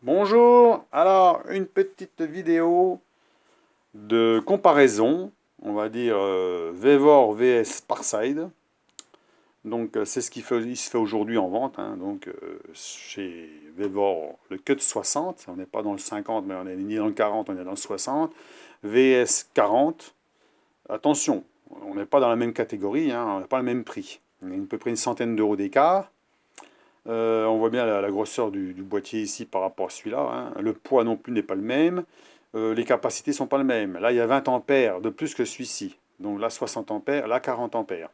Bonjour, alors une petite vidéo de comparaison, on va dire Vevor vs Parside. Donc c'est ce il se fait aujourd'hui en vente, hein. Donc chez Vevor le Cut 60, on n'est pas dans le 50 mais on est ni dans le 40, on est dans le 60. VS 40, attention, on n'est pas dans la même catégorie, hein, on n'a pas le même prix. On a à peu près une centaine d'euros d'écart. On voit bien la grosseur du boîtier ici par rapport à celui-là, hein. Le poids non plus n'est pas le même. Les capacités ne sont pas les mêmes. Là, il y a 20 ampères de plus que celui-ci. Donc là, 60 ampères, là, 40 ampères.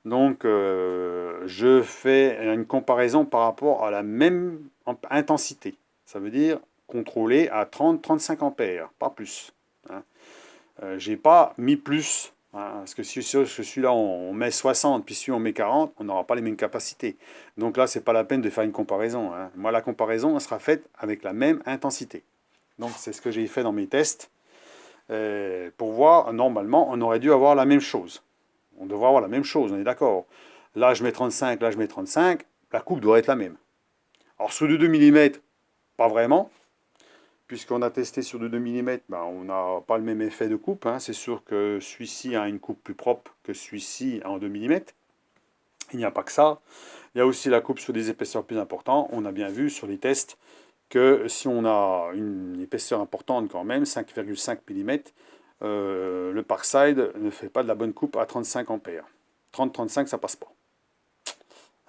Donc, je fais une comparaison par rapport à la même intensité. Ça veut dire contrôler à 30-35 ampères, pas plus, hein. J'ai pas mis plus, hein, parce que si celui-là on met 60, puis celui-là on met 40, on n'aura pas les mêmes capacités. Donc là, c'est pas la peine de faire une comparaison, hein. Moi, la comparaison elle sera faite avec la même intensité. Donc c'est ce que j'ai fait dans mes tests. Pour voir, normalement, on aurait dû avoir la même chose. On devrait avoir la même chose, on est d'accord. Là, je mets 35, là, je mets 35, la coupe doit être la même. Alors, sur du 2 mm, pas vraiment, puisqu'on a testé sur du 2 mm, ben, on n'a pas le même effet de coupe, hein. C'est sûr que celui-ci a une coupe plus propre que celui-ci en 2 mm. Il n'y a pas que ça. Il y a aussi la coupe sur des épaisseurs plus importantes. On a bien vu sur les tests que si on a une épaisseur importante quand même, 5,5 mm, le Parkside ne fait pas de la bonne coupe à 35 ampères. 30-35, ça passe pas,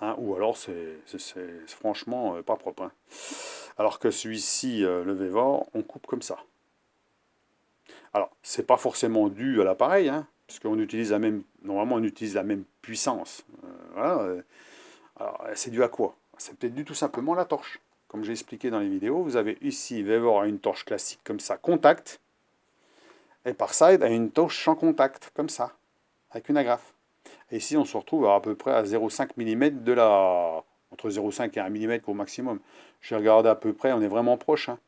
hein. Ou alors c'est franchement pas propre, hein. Alors que celui-ci, le Vevor, on coupe comme ça. Alors, c'est pas forcément dû à l'appareil, hein, puisqu'on utilise la même, normalement on utilise la même puissance. Voilà. Alors, c'est dû à quoi? C'est peut-être dû tout simplement à la torche. Comme j'ai expliqué dans les vidéos, vous avez ici Vevor a une torche classique comme ça, contact, et Parside a une torche sans contact, comme ça, avec une agrafe. Et ici, on se retrouve à peu près à 0,5 mm de la... entre 0,5 et 1 mm au maximum. J'ai regardé à peu près, on est vraiment proche, hein.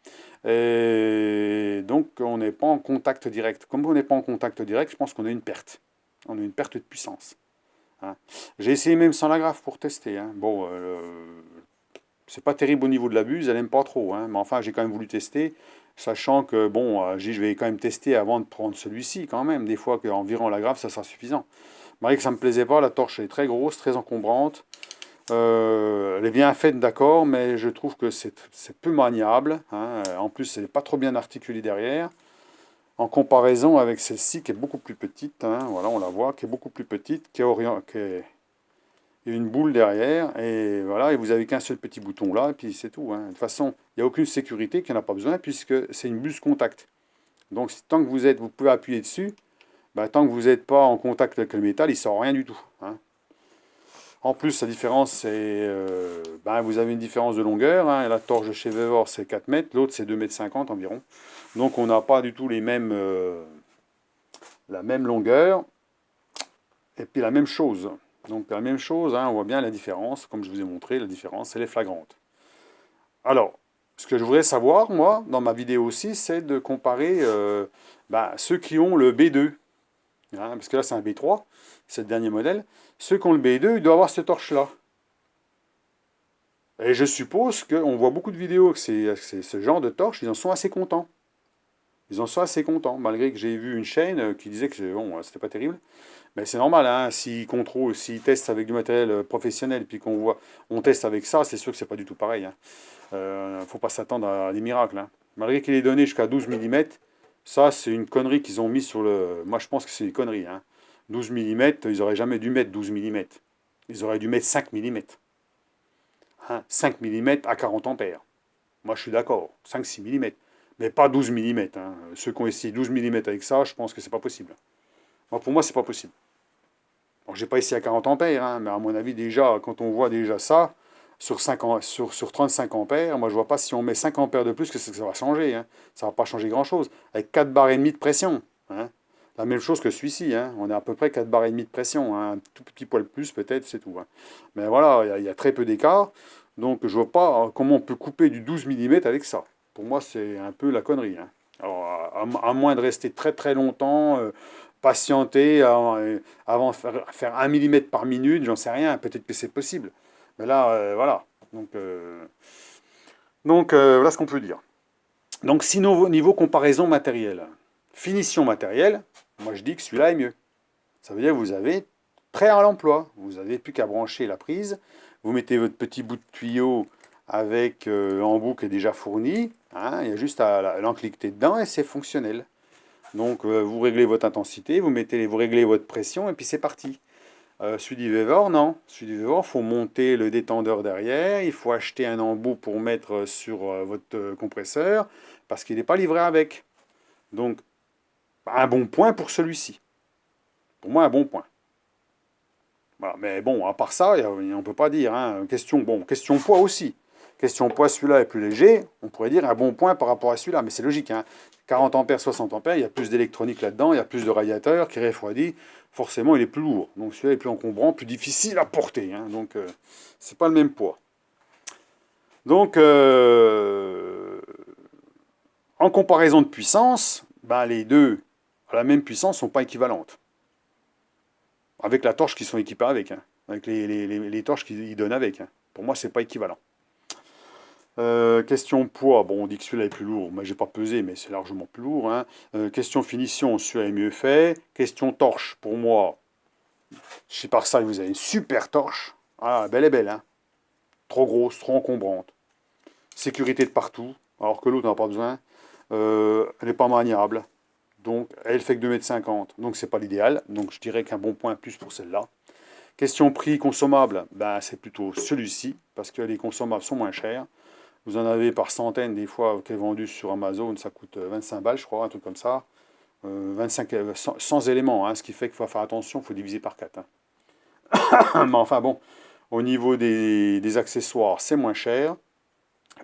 Et donc, on n'est pas en contact direct. Comme on n'est pas en contact direct, je pense qu'on a une perte. On a une perte de puissance, hein. J'ai essayé même sans l'agrafe pour tester, hein. Bon, c'est pas terrible au niveau de la buse, elle aime pas trop, hein. Mais enfin, j'ai quand même voulu tester, sachant que, bon, je vais quand même tester avant de prendre celui-ci, quand même. Des fois, qu'environ l'agrafe, ça sera suffisant. Malgré que ça me plaisait pas, la torche est très grosse, très encombrante. Elle est bien faite, d'accord, mais je trouve que c'est peu maniable, hein. En plus, elle n'est pas trop bien articulée derrière. En comparaison avec celle-ci qui est beaucoup plus petite, hein, voilà, on la voit, qui est beaucoup plus petite, il y a une boule derrière, et voilà, et vous avez qu'un seul petit bouton là, et puis c'est tout, hein. De toute façon, il n'y a aucune sécurité qui n'en a pas besoin, puisque c'est une buse contact. Donc tant que vous pouvez appuyer dessus, bah, tant que vous n'êtes pas en contact avec le métal, il ne sort rien du tout, hein. En plus, la différence, c'est ben, vous avez une différence de longueur, hein. La torche de chez Vevor, c'est 4 mètres, l'autre, c'est 2,50 m environ. Donc, on n'a pas du tout la même longueur, et puis la même chose. Donc, la même chose, hein, on voit bien la différence, comme je vous ai montré, la différence, elle est flagrante. Alors, ce que je voudrais savoir, moi, dans ma vidéo aussi, c'est de comparer ben, ceux qui ont le B2, hein, parce que là, c'est un B3, c'est le dernier modèle. Ceux qui ont le B2, ils doivent avoir cette torche-là. Et je suppose qu'on voit beaucoup de vidéos que ce genre de torches, ils en sont assez contents. Ils en sont assez contents, malgré que j'ai vu une chaîne qui disait que bon, c'était pas terrible. Mais c'est normal, hein, s'ils testent avec du matériel professionnel, puis on teste avec ça, c'est sûr que c'est pas du tout pareil, hein. Faut pas s'attendre à des miracles, hein. Malgré qu'il est donné jusqu'à 12 mm, ça c'est une connerie qu'ils ont mis sur le... Moi je pense que c'est une connerie, hein. 12 mm, ils auraient jamais dû mettre 12 mm. Ils auraient dû mettre 5 mm. Hein, 5 mm à 40 ampères. Moi, je suis d'accord, 5-6 mm. Mais pas 12 mm, hein. Ceux qui ont essayé 12 mm avec ça, je pense que c'est pas possible. Moi, pour moi, c'est pas possible. Bon, j'ai pas essayé à 40 ampères, hein, mais à mon avis, déjà, quand on voit déjà ça, sur 35 ampères, moi, je vois pas si on met 5 ampères de plus que ça va changer, hein. Ça va pas changer grand-chose. Avec 4 barres et demi de pression, hein. La même chose que celui-ci, hein. On est à peu près 4 barres et demi de pression, hein. Un tout petit poil plus, peut-être, c'est tout, hein. Mais voilà, il y a très peu d'écart. Donc, je vois pas comment on peut couper du 12 mm avec ça. Pour moi, c'est un peu la connerie, hein. Alors, à moins de rester très très longtemps, patienter avant de faire 1 mm par minute, j'en sais rien, peut-être que c'est possible. Mais là, voilà. Donc, Donc voilà ce qu'on peut dire. Donc si niveau comparaison matérielle, finition matérielle, moi je dis que celui-là est mieux. Ça veut dire que vous avez prêt à l'emploi. Vous n'avez plus qu'à brancher la prise. Vous mettez votre petit bout de tuyau avec l'embout qui est déjà fourni. Hein, il y a juste à l'encliqueter dedans et c'est fonctionnel. Donc vous réglez votre intensité, vous réglez votre pression et puis c'est parti. Celui du Vevor, non. Celui du Vevor, il faut monter le détendeur derrière, il faut acheter un embout pour mettre sur votre compresseur, parce qu'il n'est pas livré avec. Donc, un bon point pour celui-ci. Pour moi, un bon point. Voilà. Mais bon, à part ça, on ne peut pas dire. Hein. Question poids aussi. Question poids, celui-là est plus léger. On pourrait dire un bon point par rapport à celui-là, mais c'est logique. Hein. 40 ampères, 60 ampères, il y a plus d'électronique là-dedans, il y a plus de radiateurs qui refroidit. Forcément, il est plus lourd. Donc celui-là est plus encombrant, plus difficile à porter. Hein. Donc, c'est pas le même poids. Donc, en comparaison de puissance, ben, les deux à la même puissance ne sont pas équivalentes. Avec la torche qu'ils sont équipés avec, hein. Avec les torches qu'ils donnent avec. Hein. Pour moi, c'est pas équivalent. Question poids, bon, on dit que celui-là est plus lourd. Moi, j'ai pas pesé, mais c'est largement plus lourd. Hein. Question finition, celui-là est mieux fait. Question torche, pour moi, chez Parsai, vous avez une super torche. Ah, belle est belle, hein. Trop grosse, trop encombrante. Sécurité de partout, alors que l'autre n'en a pas besoin. Elle n'est pas maniable. Donc, elle fait que 2,50 m. Donc, c'est pas l'idéal. Donc, je dirais qu'un bon point plus pour celle-là. Question prix consommable, ben, c'est plutôt celui-ci, parce que les consommables sont moins chers. Vous en avez par centaines des fois qui est vendu sur Amazon, ça coûte 25 balles, je crois, un truc comme ça. 25, 100 éléments, hein, ce qui fait qu'il faut faire attention, il faut diviser par 4. Hein. Mais enfin bon, au niveau des accessoires, c'est moins cher.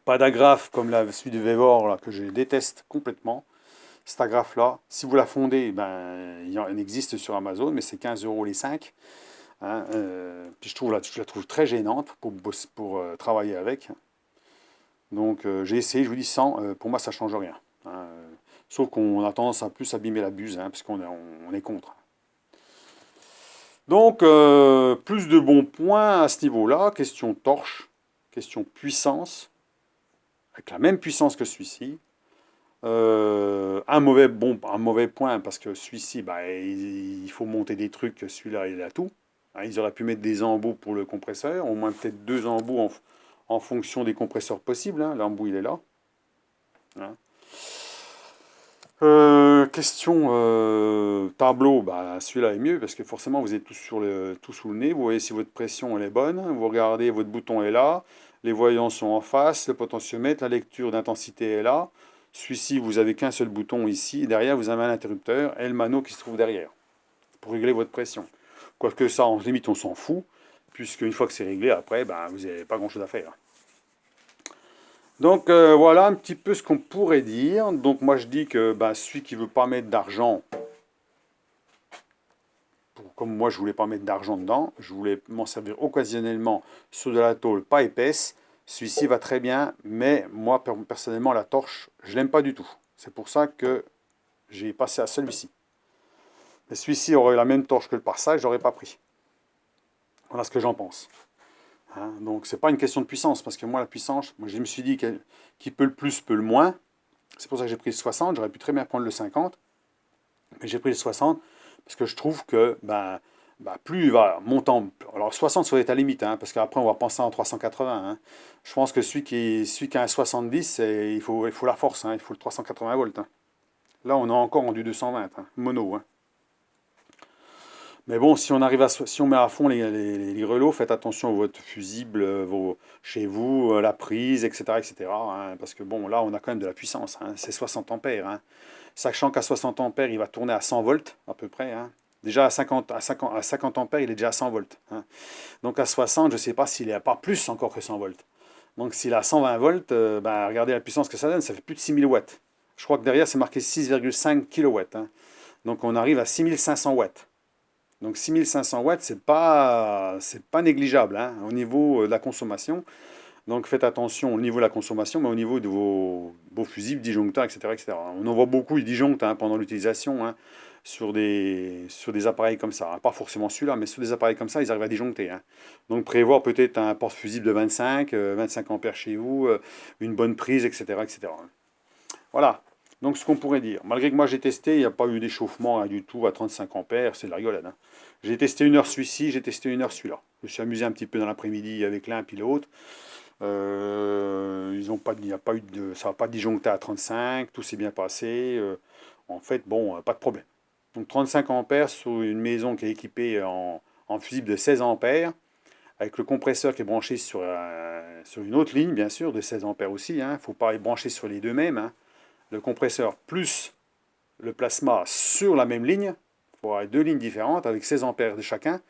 Pas d'agrafe comme celui de Vevor là, que je déteste complètement. Cette agrafe-là, si vous la fondez, ben, il en existe sur Amazon, mais c'est 15 € les 5. Hein, puis je la trouve très gênante pour travailler avec. Donc j'ai essayé, je vous dis sans, pour moi ça ne change rien. Hein, sauf qu'on a tendance à plus abîmer la buse, hein, parce qu'on est contre. Donc plus de bons points à ce niveau-là. Question torche, question puissance, avec la même puissance que celui-ci. Un mauvais point, parce que celui-ci, bah, il faut monter des trucs, celui-là il a tout. Hein, ils auraient pu mettre des embouts pour le compresseur, au moins peut-être 2 embouts en fonction des compresseurs possibles. Hein. L'embout il est là. Hein. Question tableau, bah, celui-là est mieux parce que forcément vous êtes tous sous le nez, vous voyez si votre pression elle est bonne, vous regardez votre bouton est là, les voyants sont en face, le potentiomètre, la lecture d'intensité est là. Celui-ci vous avez qu'un seul bouton ici, et derrière vous avez un interrupteur et le mano qui se trouve derrière pour régler votre pression. Quoique ça en limite on s'en fout, puisque une fois que c'est réglé après, bah, vous n'avez pas grand chose à faire. Donc voilà un petit peu ce qu'on pourrait dire. Donc moi je dis que ben, celui qui ne veut pas mettre d'argent, comme moi je voulais pas mettre d'argent dedans, je voulais m'en servir occasionnellement sur de la tôle pas épaisse, celui-ci va très bien, mais moi personnellement la torche, je l'aime pas du tout. C'est pour ça que j'ai passé à celui-ci. Mais celui-ci aurait la même torche que le Parsai, je n'aurais pas pris. Voilà ce que j'en pense. Hein, donc c'est pas une question de puissance, parce que moi la puissance, moi je me suis dit qui peut le plus peut le moins. C'est pour ça que j'ai pris le 60, j'aurais pu très bien prendre le 50, mais j'ai pris le 60 parce que je trouve que plus il va montant. Alors 60 ça va être à la limite, hein, parce qu'après on va penser en 380. Hein. Je pense que celui qui a un 70, il faut la force, hein, il faut le 380 volts. Hein. Là on a encore rendu 220, hein, mono. Hein. Mais bon, si on met à fond les relots, faites attention à votre fusible, chez vous, la prise, etc. etc. Hein, parce que bon, là, on a quand même de la puissance. Hein, c'est 60 ampères. Hein. Sachant qu'à 60 ampères, il va tourner à 100 volts à peu près. Hein. Déjà à 50 ampères, il est déjà à 100 volts. Hein. Donc à 60, je ne sais pas s'il n'est pas plus encore que 100 volts. Donc s'il a 120 volts, regardez la puissance que ça donne, ça fait plus de 6000 watts. Je crois que derrière, c'est marqué 6,5 kW. Hein. Donc on arrive à 6500 watts. Donc 6500 watts, c'est pas négligeable hein, au niveau de la consommation. Donc faites attention au niveau de la consommation, mais au niveau de vos fusibles, disjoncteurs, etc., etc. On en voit beaucoup, ils disjonctent pendant l'utilisation sur des appareils comme ça. Pas forcément celui-là, mais sur des appareils comme ça, ils arrivent à disjoncter. Donc prévoir peut-être un porte-fusible de 25 ampères chez vous, une bonne prise, etc., etc. Voilà. Donc ce qu'on pourrait dire. Malgré que moi j'ai testé, il n'y a pas eu d'échauffement du tout à 35 ampères, c'est de la rigolade. J'ai testé une heure celui-ci, j'ai testé une heure celui-là. Je me suis amusé un petit peu dans l'après-midi avec l'un puis l'autre. Ils ont pas, il y a pas eu de, ça n'a pas disjoncté à 35, tout s'est bien passé. En fait, bon, pas de problème. Donc 35 ampères sur une maison qui est équipée en fusible de 16 ampères, avec le compresseur qui est branché sur une autre ligne, bien sûr, de 16 ampères aussi. Il ne faut pas être branché sur les deux mêmes. Le compresseur plus le plasma sur la même ligne. Il faut avoir deux lignes différentes avec 16 ampères de chacun.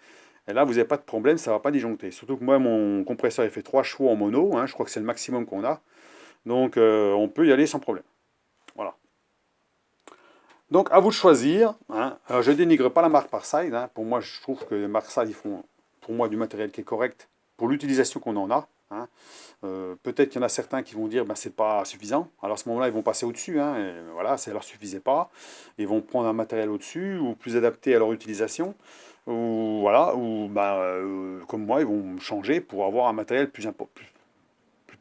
Et là, vous n'avez pas de problème, ça ne va pas disjoncter. Surtout que moi, mon compresseur, il fait 3 chevaux en mono. Je crois que c'est le maximum qu'on a. Donc, on peut y aller sans problème. Voilà. Donc, à vous de choisir. Alors, je ne dénigre pas la marque Parside. Pour moi, je trouve que les marques Parside, ils font, pour moi, du matériel qui est correct pour l'utilisation qu'on en a. Peut-être qu'il y en a certains qui vont dire ben, c'est pas suffisant. Alors à ce moment-là, ils vont passer au-dessus. Et voilà, ça ne leur suffisait pas. Ils vont prendre un matériel au-dessus ou plus adapté à leur utilisation. Ou voilà, ou ben, comme moi, ils vont changer pour avoir un matériel plus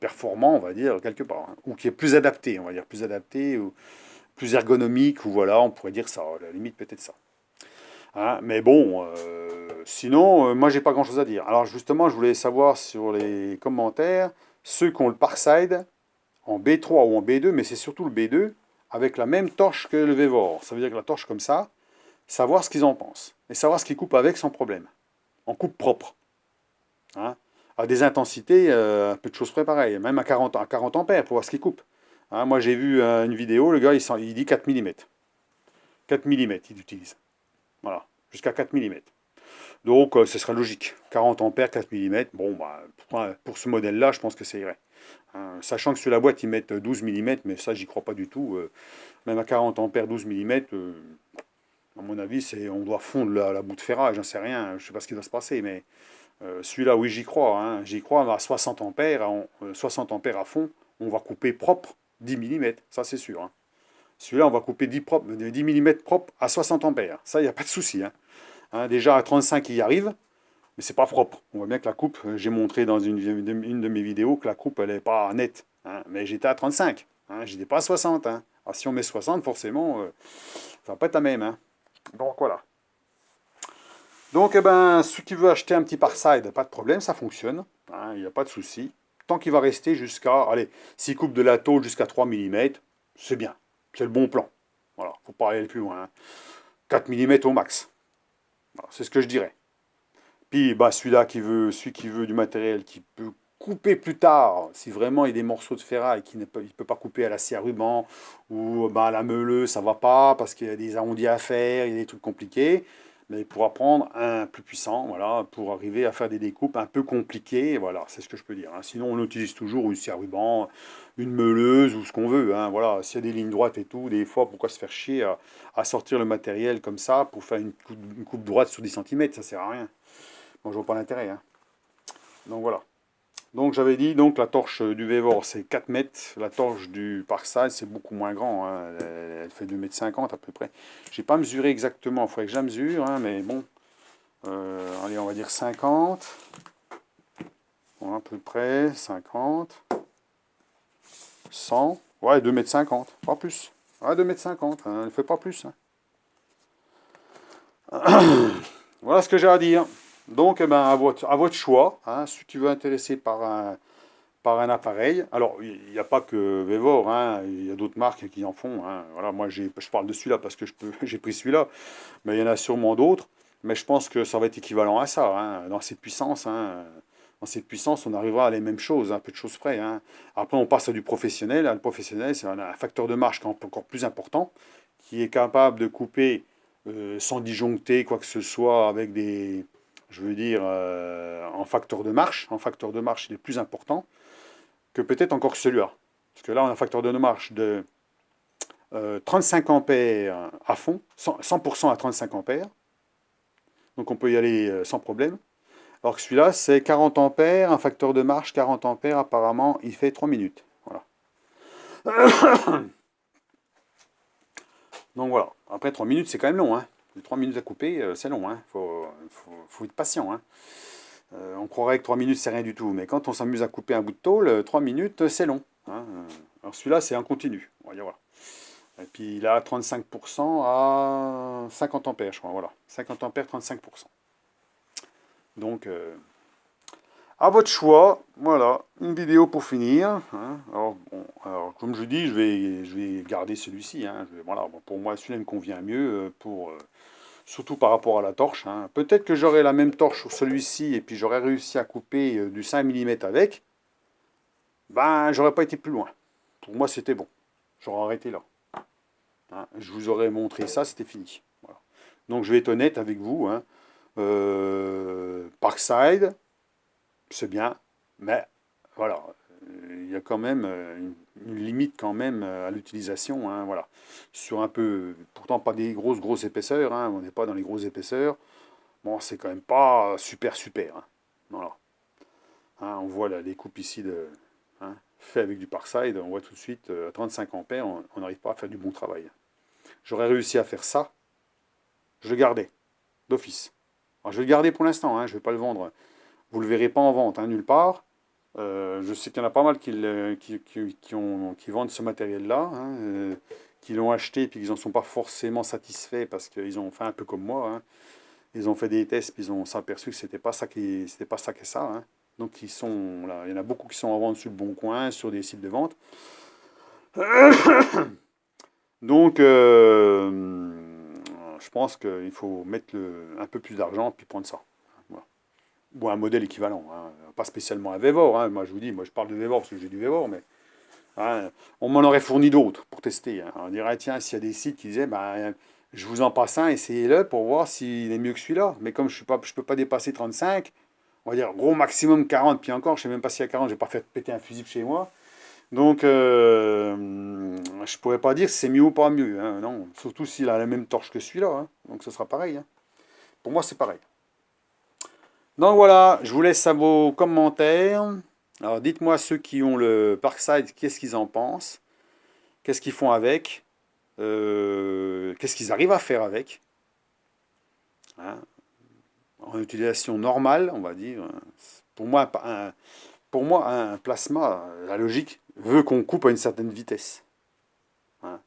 performant, on va dire, quelque part. Ou qui est plus adapté, on va dire, plus adapté, ou plus ergonomique, ou voilà, on pourrait dire ça, à la limite peut-être ça. Mais bon, sinon, moi j'ai pas grand-chose à dire. Alors justement, je voulais savoir sur les commentaires, ceux qui ont le Parside en B3 ou en B2, mais c'est surtout le B2, avec la même torche que le Vevor. Ça veut dire que la torche comme ça, savoir ce qu'ils en pensent. Et savoir ce qu'ils coupent avec sans problème. En coupe propre. À des intensités, un peu de choses près pareil. Même à 40 ampères pour voir ce qu'ils coupent. Moi j'ai vu une vidéo, le gars il dit 4 mm. 4 mm il utilise. Voilà, jusqu'à 4 mm. Donc, ce serait logique. 40 ampères, 4 mm. Bon, bah, pour ce modèle-là, je pense que c'est irait. Sachant que sur la boîte, ils mettent 12 mm, mais ça, j'y crois pas du tout. Même à 40 ampères, 12 mm, à mon avis, on doit fondre la bout de ferrage, j'en sais rien, je sais pas ce qui doit se passer, mais celui-là, oui, j'y crois. J'y crois, à 60 ampères, 60 ampères à fond, on va couper propre 10 mm, ça c'est sûr. Celui-là, on va couper 10 mm propre à 60 ampères. Ça, il n'y a pas de souci. Déjà à 35, il y arrive, mais c'est pas propre. On voit bien que la coupe, j'ai montré dans une de mes vidéos que la coupe, elle n'est pas nette. Mais j'étais à 35. J'étais pas à 60. Alors si on met 60, forcément, ça va pas être la même. Donc voilà. Donc, eh ben, ceux qui veulent acheter un petit Parside, pas de problème, ça fonctionne. Il n'y a pas de souci. Tant qu'il va rester jusqu'à, allez, s'il coupe de la tôle jusqu'à 3 mm, c'est bien. C'est le bon plan. Voilà, faut pas aller plus loin. 4 mm au max. Voilà, c'est ce que je dirais. Puis bah, celui qui veut du matériel qui peut couper plus tard, si vraiment il y a des morceaux de ferraille qu'il ne peut pas couper à la scie à ruban, ou bah, à la meuleuse, ça va pas, parce qu'il y a des arrondis à faire, il y a des trucs compliqués, mais il pourra prendre un plus puissant, voilà, pour arriver à faire des découpes un peu compliquées, voilà, c'est ce que je peux dire. Sinon, on utilise toujours une scie à ruban, une meuleuse, ou ce qu'on veut, voilà, s'il y a des lignes droites et tout, des fois, pourquoi se faire chier à sortir le matériel comme ça, pour faire une coupe droite sur 10 cm, ça sert à rien. Bon, je vois pas l'intérêt. Donc voilà. Donc j'avais dit, donc la torche du Vevor c'est 4 mètres, la torche du Parside c'est beaucoup moins grand, elle fait 2,50 m à peu près. J'ai pas mesuré exactement, il faudrait que je la mesure, mais bon, allez on va dire 50, bon, à peu près, 50, 100, ouais 2,50 m, pas plus. Ouais 2,50 m, elle ne fait pas plus. Voilà ce que j'ai à dire. Donc, eh ben, à votre choix, si tu veux intéresser par un appareil. Alors, il n'y a pas que Vevor, il y a d'autres marques qui en font. Voilà, moi, je parle de celui-là parce que j'ai pris celui-là, mais il y en a sûrement d'autres. Mais je pense que ça va être équivalent à ça, dans ces puissances. Dans ces puissances, on arrivera à les mêmes choses, un peu de choses près. Après, on passe à du professionnel. Le professionnel, c'est un facteur de marche qui est encore plus important, qui est capable de couper sans disjoncter quoi que ce soit avec des, je veux dire, en facteur de marche. En facteur de marche, il est plus important que peut-être encore que celui-là. Parce que là, on a un facteur de marche de 35 ampères à fond, 100% à 35 ampères. Donc on peut y aller sans problème. Alors que celui-là, c'est 40 ampères, un facteur de marche, 40 ampères, apparemment, il fait 3 minutes. Voilà. Donc voilà. Après, 3 minutes, c'est quand même long. Hein. 3 minutes à couper, c'est long. Hein. Faut être patient. Hein. On croirait que 3 minutes, c'est rien du tout. Mais quand on s'amuse à couper un bout de tôle, 3 minutes, c'est long. Hein. Alors celui-là, c'est en continu. Voilà. Et puis il a 35% à 50 ampères, je crois. Voilà. 50 ampères, 35%. Donc, à votre choix. Voilà. Une vidéo pour finir. Hein. Alors, bon, alors, comme je dis, je vais garder celui-ci. Hein. Voilà. Bon, pour moi, celui-là me convient mieux. Surtout par rapport à la torche. Hein. Peut-être que j'aurai la même torche sur celui-ci et puis j'aurais réussi à couper du 5 mm avec. Ben, j'aurais pas été plus loin. Pour moi, c'était bon. J'aurais arrêté là. Hein. Je vous aurais montré ça, c'était fini. Voilà. Donc, je vais être honnête avec vous. Hein. Parkside, c'est bien, mais voilà, il y a quand même une limite quand même à l'utilisation. Hein, voilà. Sur un peu, pourtant pas des grosses épaisseurs. Hein, on n'est pas dans les grosses épaisseurs. Bon, c'est quand même pas super super. Hein, voilà. Hein, on voit là, les coupes ici fait avec du Parkside, on voit tout de suite à 35 ampères, on n'arrive pas à faire du bon travail. J'aurais réussi à faire ça, je le gardais d'office. Alors je vais le garder pour l'instant, hein, je ne vais pas le vendre. Vous ne le verrez pas en vente, hein, nulle part. Je sais qu'il y en a pas mal qui vendent ce matériel-là, hein, qui l'ont acheté et puis qu'ils n'en sont pas forcément satisfaits parce qu'ils ont fait un peu comme moi. Hein. Ils ont fait des tests puis ils ont s'aperçu que c'était pas ça c'était pas ça que ça. Hein. Donc ils sont là, il y en a beaucoup qui sont en vente sur le Bon Coin, sur des sites de vente. Donc je pense qu'il faut mettre un peu plus d'argent puis prendre ça. Voilà. Ou un modèle équivalent, hein. Pas spécialement un Vevor. Hein. Moi je vous dis, moi je parle de Vevor parce que j'ai du Vevor, mais hein, on m'en aurait fourni d'autres pour tester. Hein. On dirait, tiens, s'il y a des sites qui disaient, ben, je vous en passe un, essayez-le pour voir s'il est mieux que celui-là. Mais comme je ne peux pas dépasser 35, on va dire gros maximum 40, puis encore, je ne sais même pas si à 40, je n'ai pas fait péter un fusible chez moi. Donc, je ne pourrais pas dire si c'est mieux ou pas mieux. Hein. Non, surtout s'il a la même torche que celui-là. Hein. Donc, ce sera pareil. Hein. Pour moi, c'est pareil. Donc voilà, je vous laisse à vos commentaires. Alors dites-moi ceux qui ont le Parkside, qu'est-ce qu'ils en pensent, qu'est-ce qu'ils font avec, qu'est-ce qu'ils arrivent à faire avec. Hein. En utilisation normale, on va dire. Pour moi, un plasma, la logique, veut qu'on coupe à une certaine vitesse. Il ne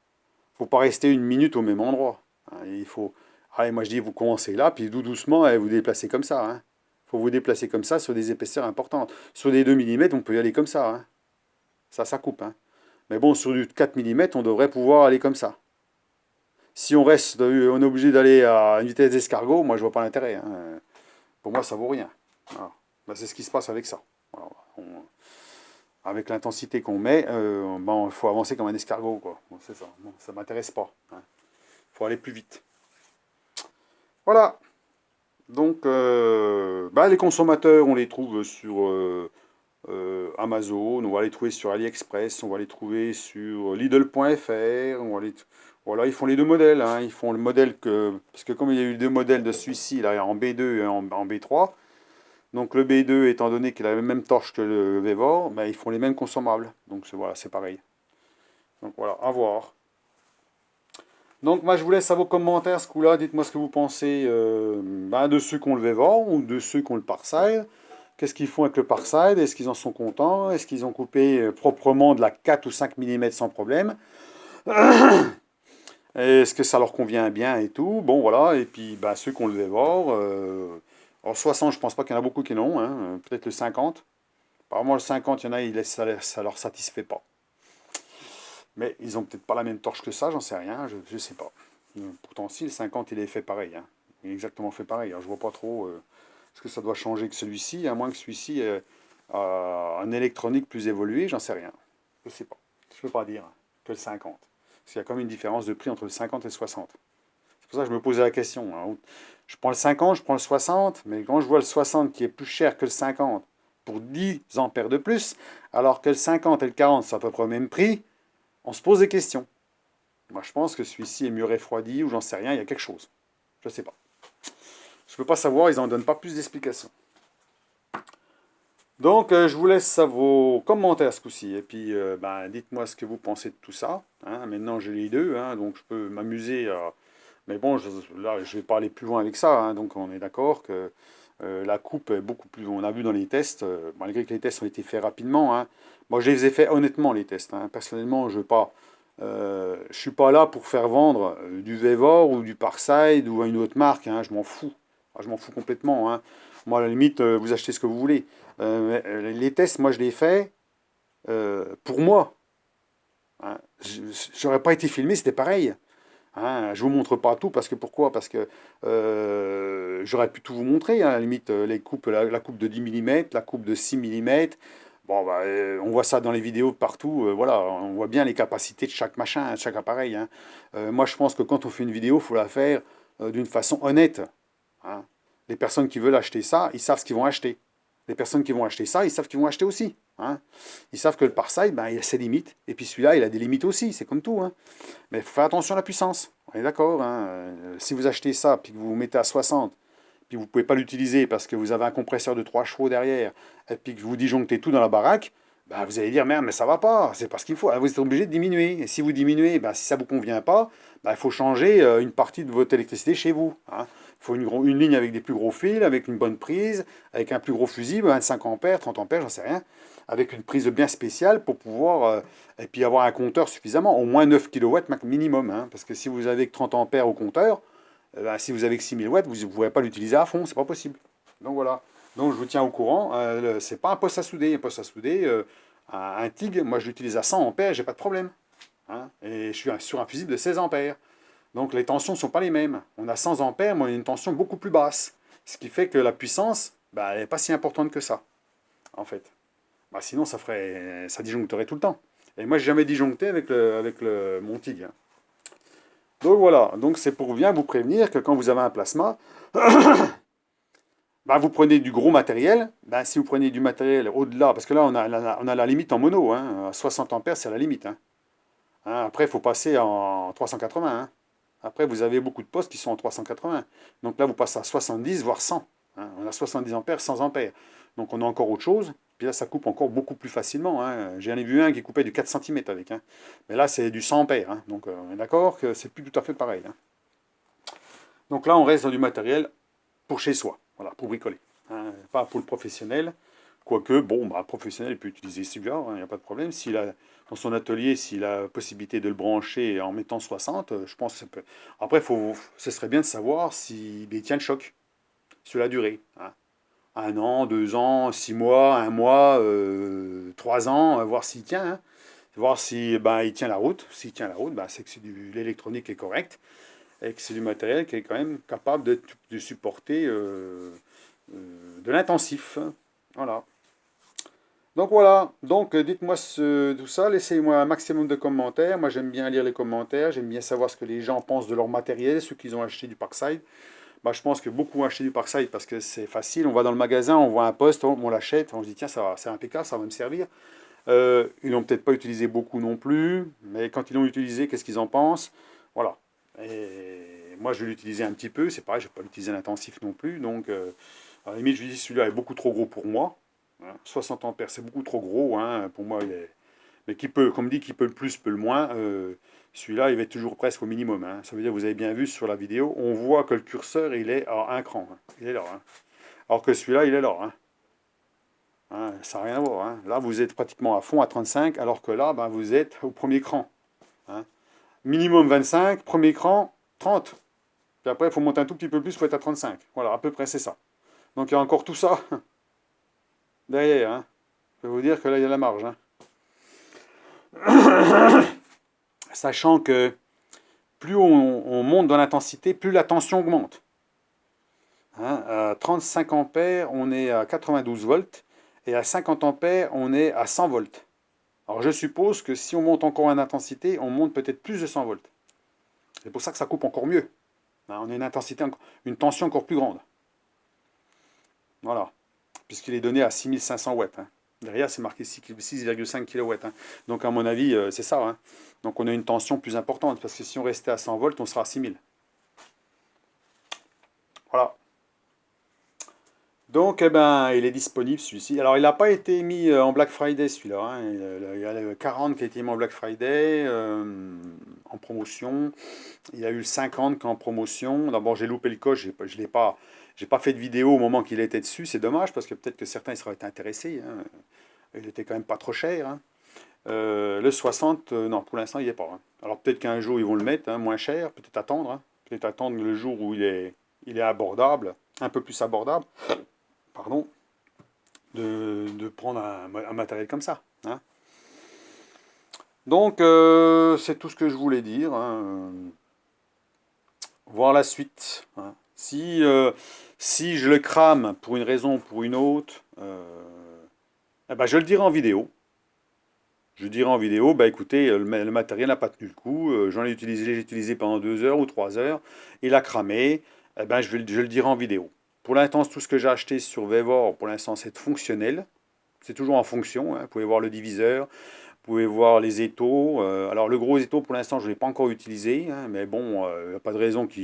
faut pas rester une minute au même endroit. Hein. Il faut, allez, moi je dis, vous commencez là, puis doucement, vous déplacez comme ça. Hein. Faut vous déplacer comme ça sur des épaisseurs importantes. Sur des 2 mm, on peut y aller comme ça. Hein. Ça coupe. Hein. Mais bon, sur du 4 mm, on devrait pouvoir aller comme ça. Si on reste, on est obligé d'aller à une vitesse d'escargot, moi je vois pas l'intérêt. Hein. Pour moi, ça vaut rien. Voilà. Ben, c'est ce qui se passe avec ça. Voilà. Avec l'intensité qu'on met, il faut avancer comme un escargot. Quoi. Bon, c'est ça. Bon, ça m'intéresse pas. Il faut aller plus vite. Voilà. Donc, les consommateurs, on les trouve sur Amazon, on va les trouver sur AliExpress, on va les trouver sur Lidl.fr, voilà, ils font les deux modèles. Hein. Ils font le modèle parce que comme il y a eu deux modèles de celui-ci, là, en B2 et en B3, donc le B2, étant donné qu'il a la même torche que le Vevor, ils font les mêmes consommables. Donc voilà, c'est pareil. Donc voilà, à voir. Donc moi je vous laisse à vos commentaires ce coup-là, dites-moi ce que vous pensez de ceux qui ont le Vevor ou de ceux qui ont le Parkside. Qu'est-ce qu'ils font avec le Parkside? Est-ce qu'ils en sont contents? Est-ce qu'ils ont coupé proprement de la 4 ou 5 mm sans problème? Est-ce que ça leur convient bien et tout? Bon voilà, et puis ceux qui ont le Vevor, en 60 je pense pas qu'il y en a beaucoup qui l'ont, hein. Peut-être le 50. Apparemment le 50, il y en a, ça leur satisfait pas. Mais ils ont peut-être pas la même torche que ça, j'en sais rien, je sais pas. Pourtant si, le 50 il est fait pareil, hein. Il est exactement fait pareil, alors je vois pas trop ce que ça doit changer que celui-ci, à moins que celui-ci a un électronique plus évolué, j'en sais rien. Je sais pas, je peux pas dire que le 50. Parce qu'il y a quand même une différence de prix entre le 50 et le 60. C'est pour ça que je me posais la question. Hein. Je prends le 50, je prends le 60, mais quand je vois le 60 qui est plus cher que le 50 pour 10 ampères de plus, alors que le 50 et le 40 sont à peu près au même prix, on se pose des questions. Moi, je pense que celui-ci est mieux refroidi ou j'en sais rien, il y a quelque chose. Je ne sais pas. Je ne peux pas savoir, ils n'en donnent pas plus d'explications. Donc, je vous laisse à vos commentaires ce coup-ci. Et puis, ben, dites-moi ce que vous pensez de tout ça. Hein. Maintenant, j'ai les deux, hein, donc je peux m'amuser à... Mais bon, là, je vais pas aller plus loin avec ça. Hein. Donc, on est d'accord que la coupe est beaucoup plus... On a vu dans les tests, malgré que les tests ont été faits rapidement. Hein. Moi, je les ai faits honnêtement, les tests. Hein. Personnellement, je suis pas là pour faire vendre du Vevor ou du Parkside ou une autre marque. Hein. Je m'en fous. Ah, je m'en fous complètement. Hein. Moi, à la limite, vous achetez ce que vous voulez. Les tests, moi, je les fais pour moi. Hein. J'aurais pas été filmé, c'était pareil. Hein. Je vous montre pas tout parce que pourquoi? Parce que j'aurais pu tout vous montrer. Hein. À la limite, les coupes, la coupe de 10 mm, la coupe de 6 mm. Bon, bah, on voit ça dans les vidéos partout. Voilà, on voit bien les capacités de chaque machin, de chaque appareil. Hein. Moi, je pense que quand on fait une vidéo, il faut la faire d'une façon honnête. Hein. Les personnes qui veulent acheter ça, ils savent ce qu'ils vont acheter. Les personnes qui vont acheter ça, ils savent qu'ils vont acheter aussi. Hein. Ils savent que le Parside, ben, il a ses limites. Et puis celui-là, il a des limites aussi. C'est comme tout. Hein. Mais il faut faire attention à la puissance. On est d'accord. Hein. Si vous achetez ça, puis que vous vous mettez à 60, puis vous ne pouvez pas l'utiliser parce que vous avez un compresseur de 3 chevaux derrière, et puis que vous disjonctez tout dans la baraque, bah, vous allez dire, merde, mais ça va pas, c'est pas ce qu'il faut. Alors, vous êtes obligé de diminuer. Et si vous diminuez, bah, si ça ne vous convient pas, bah, il faut changer une partie de votre électricité chez vous. Hein. Il faut une ligne avec des plus gros fils, avec une bonne prise, avec un plus gros fusible, 25 ampères, 30 ampères, j'en sais rien, avec une prise bien spéciale pour pouvoir, et puis avoir un compteur suffisamment, au moins 9 kW minimum. Hein, parce que si vous avez que 30 ampères au compteur, ben, si vous avez que 6000 watts, vous ne pourrez pas l'utiliser à fond, c'est pas possible. Donc voilà. Donc je vous tiens au courant. C'est pas un poste à souder. Un poste à souder, un TIG, moi je l'utilise à 100 ampères, j'ai pas de problème. Hein, et je suis sur un fusible de 16 ampères. Donc les tensions ne sont pas les mêmes. On a 100 ampères, mais on a une tension beaucoup plus basse. Ce qui fait que la puissance, bah, elle n'est pas si importante que ça, en fait. Bah, sinon, ça disjoncterait tout le temps. Et moi, j'ai jamais disjoncté mon TIG. Hein. Donc voilà, donc c'est pour bien vous prévenir que quand vous avez un plasma, bah, vous prenez du gros matériel. Bah, si vous prenez du matériel au-delà, parce que là on a la limite en mono, hein, à 60 ampères c'est la limite. Hein. Hein, après il faut passer en 380. Hein. Après vous avez beaucoup de postes qui sont en 380. Donc là vous passez à 70 voire 100. Hein. On a 70 ampères, 100 ampères. Donc on a encore autre chose. Puis là ça coupe encore beaucoup plus facilement. Hein. J'en ai vu un qui coupait du 4 cm avec. Hein. Mais là c'est du 100 ampères. Hein. Donc on est d'accord que c'est plus tout à fait pareil. Hein. Donc là on reste dans du matériel pour chez soi, voilà, pour bricoler. Hein, pas pour le professionnel. Quoique, bon, bah, professionnel peut utiliser celui-là, il n'y a pas de problème. S'il a, dans son atelier, s'il a la possibilité de le brancher en mettant 60, je pense que ça peut. Après, ce serait bien de savoir s'il tient le choc sur la durée. Hein. 1 an, 2 ans, 6 mois, 1 mois, 3 ans, voir s'il tient. Hein. Voir si ben, il tient la route. S'il tient la route, ben, c'est que l'électronique est correcte et que c'est du matériel qui est quand même capable de supporter de l'intensif. Voilà. Donc voilà, donc dites-moi tout ça, laissez-moi un maximum de commentaires. Moi j'aime bien lire les commentaires, j'aime bien savoir ce que les gens pensent de leur matériel, ceux qui ont acheté du Parkside. Bah, je pense que beaucoup ont acheté du Parkside parce que c'est facile, on va dans le magasin, on voit un poste, on l'achète, on se dit tiens ça c'est impeccable, ça va me servir. Ils l'ont peut-être pas utilisé beaucoup non plus, mais quand ils l'ont utilisé, qu'est-ce qu'ils en pensent? Voilà. Et moi, je vais l'utiliser un petit peu, c'est pareil, je ne vais pas l'utiliser à l'intensif non plus, donc à la limite, je lui dis celui-là est beaucoup trop gros pour moi. Hein. 60 ampères, c'est beaucoup trop gros, hein, pour moi, il est... Mais qui peut, comme dit, qui peut le plus, peut le moins, celui-là, il va être toujours presque au minimum. Hein. Ça veut dire, vous avez bien vu sur la vidéo, on voit que le curseur, il est à un cran. Hein. Il est là. Hein. Alors que celui-là, il est là. Hein. Hein, ça n'a rien à voir. Hein. Là, vous êtes pratiquement à fond à 35, alors que là, ben, vous êtes au premier cran. Hein. Minimum 25, premier cran, 30. Puis après, il faut monter un tout petit peu plus, il faut être à 35. Voilà, à peu près, c'est ça. Donc il y a encore tout ça derrière. Hein. Je vais vous dire que là, il y a la marge. Hein. Sachant que plus on monte dans l'intensité, plus la tension augmente. Hein. À 35 ampères, on est à 92 volts. Et à 50 ampères, on est à 100 volts. Alors je suppose que si on monte encore en intensité, on monte peut-être plus de 100 volts. C'est pour ça que ça coupe encore mieux. Hein, on a une intensité, une tension encore plus grande. Voilà. Puisqu'il est donné à 6500 watts. Hein. Derrière, c'est marqué 6,5 kW. Hein. Donc à mon avis, c'est ça. Hein. Donc on a une tension plus importante. Parce que si on restait à 100 volts, on sera à 6000. Voilà. Donc, eh ben, il est disponible celui-ci. Alors, il n'a pas été mis en Black Friday celui-là, hein. Il y a le 40 qui a été mis en Black Friday en promotion. Il y a eu le 50 qui est en promotion. D'abord, j'ai loupé le coche, j'ai pas fait de vidéo au moment qu'il était dessus. C'est dommage parce que peut-être que certains ils seraient intéressés, hein. Il était quand même pas trop cher, hein. Le 60, non, pour l'instant, il n'y est pas, hein. Alors peut-être qu'un jour ils vont le mettre, hein, moins cher, peut-être attendre, hein. Peut-être attendre le jour où il est abordable, un peu plus abordable, pardon, de prendre un matériel comme ça, hein. Donc, c'est tout ce que je voulais dire, hein. Voir la suite, hein. Si je le crame pour une raison ou pour une autre, eh ben, je le dirai en vidéo. Je dirai en vidéo, bah écoutez, le matériel n'a pas tenu le coup, j'en ai utilisé, j'ai utilisé pendant 2 heures ou 3 heures, il a cramé, eh ben, je le dirai en vidéo. Pour l'instant, tout ce que j'ai acheté sur Vevor, pour l'instant, c'est fonctionnel. C'est toujours en fonction, hein. Vous pouvez voir le diviseur, vous pouvez voir les étaux. Alors le gros étau, pour l'instant, je ne l'ai pas encore utilisé, hein, mais bon, il n'y a pas de raison que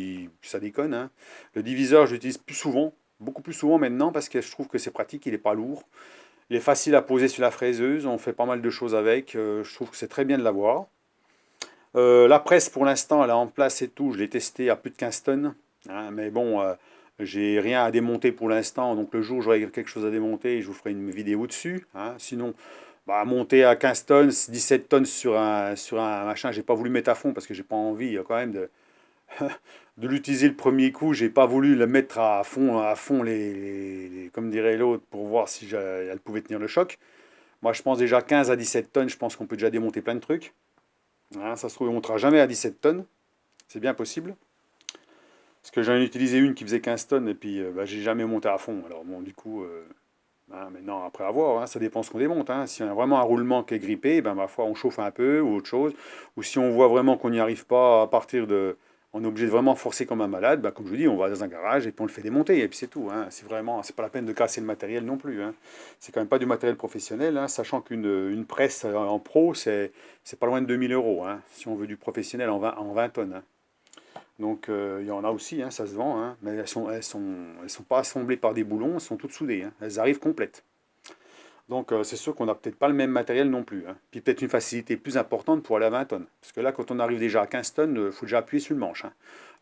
ça déconne, hein. Le diviseur, je l'utilise plus souvent, beaucoup plus souvent maintenant, parce que je trouve que c'est pratique, il n'est pas lourd. Il est facile à poser sur la fraiseuse, on fait pas mal de choses avec, je trouve que c'est très bien de l'avoir. La presse, pour l'instant, elle est en place et tout, je l'ai testé à plus de 15 tonnes, hein, mais bon, j'ai rien à démonter pour l'instant, donc le jour où j'aurai quelque chose à démonter, je vous ferai une vidéo dessus, hein. Sinon, bah, monter à 15 tonnes, 17 tonnes sur un machin, j'ai pas voulu mettre à fond parce que j'ai pas envie quand même de l'utiliser le premier coup. J'ai pas voulu le mettre à fond comme dirait l'autre, pour voir si elle pouvait tenir le choc. Moi, je pense déjà 15 à 17 tonnes, je pense qu'on peut déjà démonter plein de trucs, hein. Ça se trouve, on ne montera jamais à 17 tonnes, c'est bien possible. Parce que j'en ai utilisé une qui faisait 15 tonnes et puis bah, j'ai jamais monté à fond. Alors bon, du coup, hein, maintenant, après avoir, hein, ça dépend ce qu'on démonte, hein. Si on a vraiment un roulement qui est grippé, ben, ma foi, on chauffe un peu ou autre chose. Ou si on voit vraiment qu'on n'y arrive pas à partir de. On est obligé de vraiment forcer comme un malade, ben, comme je vous dis, on va dans un garage et puis on le fait démonter. Et puis c'est tout, hein. C'est vraiment, c'est pas la peine de casser le matériel non plus, hein. C'est quand même pas du matériel professionnel, hein, sachant une presse en pro, c'est pas loin de 2 000 euros, hein, si on veut du professionnel en 20 tonnes, hein. Donc il y en a aussi, hein, ça se vend, hein, mais elles sont pas assemblées par des boulons, elles sont toutes soudées, hein, elles arrivent complètes. Donc c'est sûr qu'on n'a peut-être pas le même matériel non plus, hein. Puis peut-être une facilité plus importante pour aller à 20 tonnes. Parce que là, quand on arrive déjà à 15 tonnes, il faut déjà appuyer sur le manche, hein.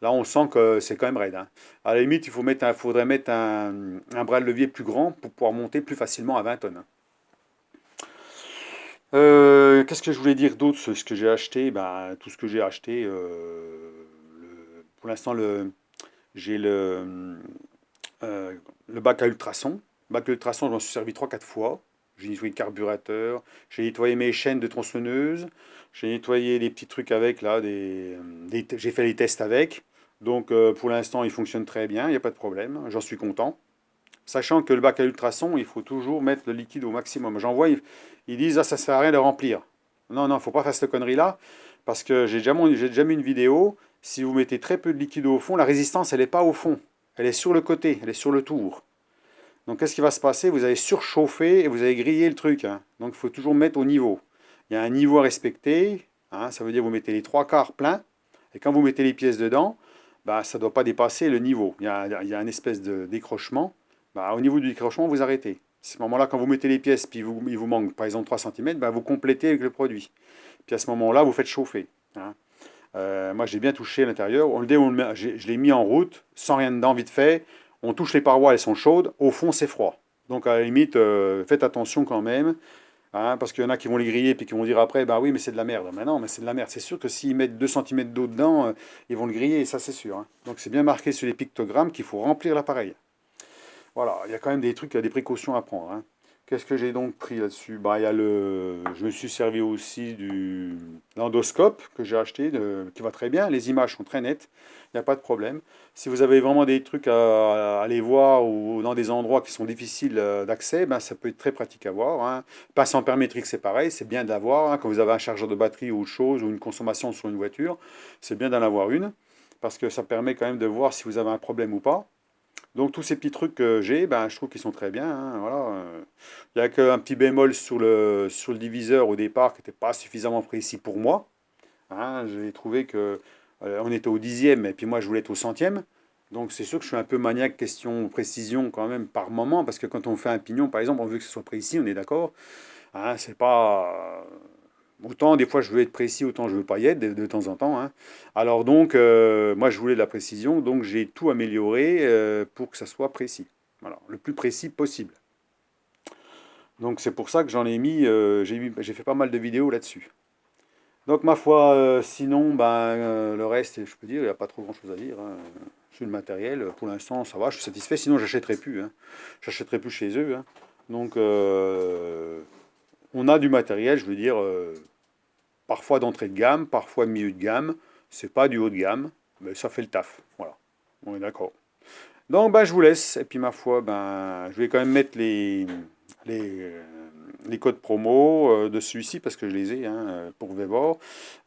Là, on sent que c'est quand même raide, hein. À la limite, faudrait mettre un bras de levier plus grand pour pouvoir monter plus facilement à 20 tonnes, hein. Qu'est-ce que je voulais dire d'autre, ce que j'ai acheté? Ben, tout ce que j'ai acheté, pour l'instant, j'ai le bac à ultrasons. Le bac à ultrasons, je m'en suis servi trois quatre fois. J'ai nettoyé le carburateur, j'ai nettoyé mes chaînes de tronçonneuse, j'ai nettoyé des petits trucs avec, là, j'ai fait les tests avec. Donc pour l'instant, il fonctionne très bien, il n'y a pas de problème, j'en suis content. Sachant que le bac à ultrasons, il faut toujours mettre le liquide au maximum. J'en vois, ils disent, ah, ça sert à rien de remplir. Non, non, il ne faut pas faire cette connerie-là, parce que j'ai déjà mis une vidéo. Si vous mettez très peu de liquide au fond, la résistance, elle n'est pas au fond. Elle est sur le côté, elle est sur le tour. Donc qu'est-ce qui va se passer? Vous avez surchauffé et vous avez grillé le truc, hein. Donc il faut toujours mettre au niveau. Il y a un niveau à respecter, hein. Ça veut dire que vous mettez les trois quarts pleins. Et quand vous mettez les pièces dedans, bah, ça ne doit pas dépasser le niveau. Il y a une espèce de décrochement. Bah, au niveau du décrochement, vous arrêtez. À ce moment-là, quand vous mettez les pièces, puis il vous manque par exemple 3 cm, bah, vous complétez avec le produit. Puis à ce moment-là, vous faites chauffer, hein. Moi, j'ai bien touché l'intérieur. Je l'ai mis en route, sans rien dedans, vite fait. On touche les parois, elles sont chaudes. Au fond, c'est froid. Donc, à la limite, faites attention quand même, hein, parce qu'il y en a qui vont les griller et qui vont dire après, bah oui, mais c'est de la merde. Mais non, mais c'est de la merde. C'est sûr que s'ils mettent 2 cm d'eau dedans, ils vont le griller, ça c'est sûr, hein. Donc, c'est bien marqué sur les pictogrammes qu'il faut remplir l'appareil. Voilà, il y a quand même des trucs, il y a des précautions à prendre, hein. Qu'est-ce que j'ai donc pris là-dessus? Bah, je me suis servi aussi du l'endoscope que j'ai acheté, qui va très bien. Les images sont très nettes, il n'y a pas de problème. Si vous avez vraiment des trucs à aller voir ou dans des endroits qui sont difficiles d'accès, ben, ça peut être très pratique à voir, hein. Passe ampère-métrique, c'est pareil, c'est bien d'avoir, hein, quand vous avez un chargeur de batterie ou autre chose, ou une consommation sur une voiture, c'est bien d'en avoir une, parce que ça permet quand même de voir si vous avez un problème ou pas. Donc tous ces petits trucs que j'ai, ben, je trouve qu'ils sont très bien, hein, voilà. Il n'y a qu'un petit bémol sur le diviseur au départ qui n'était pas suffisamment précis pour moi, hein. J'ai trouvé que on était au 10e et puis moi je voulais être au 100e. Donc c'est sûr que je suis un peu maniaque question précision quand même par moment, parce que quand on fait un pignon, par exemple, on veut que ce soit précis, on est d'accord. Hein, c'est pas... Autant des fois je veux être précis, autant je veux pas y être de temps en temps. Hein. Alors donc, moi je voulais de la précision, donc j'ai tout amélioré pour que ça soit précis. Voilà, le plus précis possible. Donc c'est pour ça que j'en ai mis, j'ai fait pas mal de vidéos là-dessus. Donc ma foi, sinon, ben, le reste, je peux dire, il n'y a pas trop grand-chose à dire. Hein. Sur le matériel, pour l'instant, ça va, je suis satisfait. Sinon, j'achèterai plus. Hein. J'achèterai plus chez eux. Hein. Donc, on a du matériel, je veux dire, parfois d'entrée de gamme, parfois de milieu de gamme. C'est pas du haut de gamme, mais ça fait le taf. Voilà, on est d'accord. Donc, ben, je vous laisse. Et puis, ma foi, ben, je vais quand même mettre les, euh, les codes promo de celui-ci parce que je les ai hein, pour Vevor.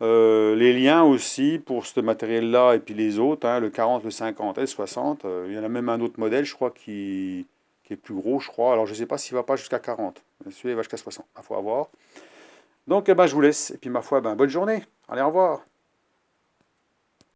Les liens aussi pour ce matériel-là et puis les autres, hein, le 40, le 50 et le 60. Il y en a même un autre modèle, je crois, qui est plus gros, je crois. Alors, je ne sais pas s'il va pas jusqu'à 40. Celui-là, il va jusqu'à 60. Il faut avoir. Donc, eh ben, je vous laisse. Et puis, ma foi, ben, bonne journée. Allez, au revoir.